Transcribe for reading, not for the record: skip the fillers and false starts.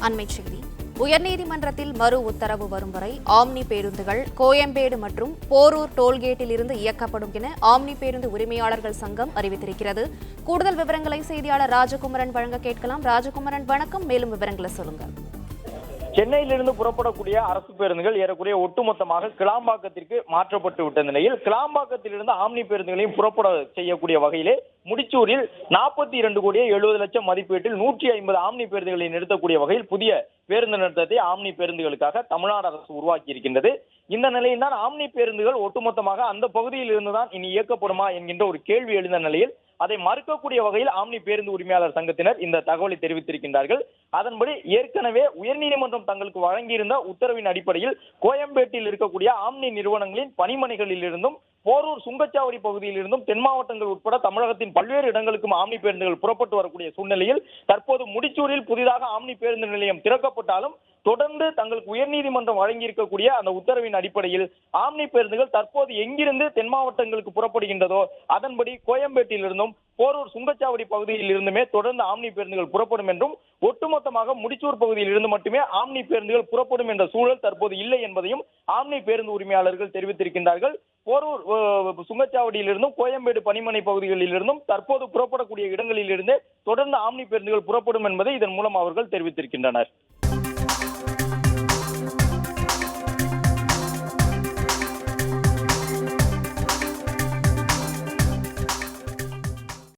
அண்மைச் செய்தி. உயர்நீதிமன்றத்தில் மறு உத்தரவு வரும் வரை ஆம்னி பேருந்துகள் கோயம்பேடு மற்றும் போரூர் டோல்கேட்டில் இருந்து இயக்கப்படும் என ஆம்னி பேருந்து உரிமையாளர்கள் சங்கம் அறிவித்திருக்கிறது. கூடுதல் விவரங்களை செய்தியாளர் ராஜகுமரன் வழங்க கேட்கலாம். ராஜகுமரன், வணக்கம். மேலும் விவரங்களை சொல்லுங்க. சென்னையிலிருந்து புறப்படக்கூடிய அரசு பேருந்துகள் ஏறக்குறைய ஒட்டுமொத்தமாக கிளாம்பாக்கத்திற்கு மாற்றப்பட்டு விட்ட நிலையில் கிளாம்பாக்கத்திலிருந்து ஆம்னி பேருந்துகளையும் புறப்பட செய்யக்கூடிய வகையிலே முடிச்சூரில் 42,70,00,000 மதிப்பீட்டில் 150 ஆம்னி பேருந்துகளை நிறுத்தக்கூடிய வகையில் புதிய பேருந்து நிறுத்தத்தை ஆம்னி பேருந்துகளுக்காக தமிழ்நாடு அரசு உருவாக்கி இருக்கின்றது. இந்த நிலையில் தான் ஆம்னி பேருந்துகள் ஒட்டுமொத்தமாக அந்த பகுதியில் இருந்துதான் இனி இயக்கப்படுமா என்கின்ற ஒரு கேள்வி எழுந்த நிலையில் அதை மறுக்கக்கூடிய வகையில் ஆம்னி பேருந்து உரிமையாளர் சங்கத்தினர் இந்த தகவலை தெரிவித்திருக்கின்றார்கள். அதன்படி ஏற்கனவே உயர்நீதிமன்றம் தங்களுக்கு வழங்கியிருந்த உத்தரவின் அடிப்படையில் கோயம்பேட்டில் இருக்கக்கூடிய ஆம்னி நிறுவனங்களின் பணிமனைகளில் இருந்தும் போரூர் சுங்கச்சாவடி பகுதியில் இருந்தும் தென் மாவட்டங்கள் உட்பட தமிழகத்தின் பல்வேறு இடங்களுக்கும் ஆம்னி பேருந்துகள் புறப்பட்டு வரக்கூடிய சூழ்நிலையில் தற்போது முடிச்சூரில் புதிதாக ஆம்னி பேருந்து நிலையம் திறக்கப்பட்டாலும் தொடர்ந்து தங்களுக்கு உயர்நீதிமன்றம் வழங்கி இருக்கக்கூடிய அந்த உத்தரவின் அடிப்படையில் ஆம்னி பேருந்துகள் தற்போது எங்கிருந்து தென் மாவட்டங்களுக்கு புறப்படுகின்றதோ அதன்படி கோயம்பேட்டில் இருந்தும் போரூர் சுங்கச்சாவடி பகுதியில் இருந்துமே தொடர்ந்து ஆம்னி பேருந்துகள் புறப்படும் என்றும் ஒட்டுமொத்தமாக முடிச்சூர் பகுதியில் இருந்து மட்டுமே ஆம்னி பேருந்துகள் புறப்படும் என்ற சூழல் தற்போது இல்லை என்பதையும் ஆம்னி பேருந்து உரிமையாளர்கள் தெரிவித்திருக்கின்றார்கள். போரூர் சுங்கச்சாவடியில் இருந்தும் கோயம்பேடு பணிமனை பகுதிகளில் இருந்தும் தற்போது புறப்படக்கூடிய இடங்களில் இருந்து தொடர்ந்து ஆம்னி பேருந்துகள் புறப்படும் என்பதை இதன் மூலம் அவர்கள் தெரிவித்திருக்கின்றனர்.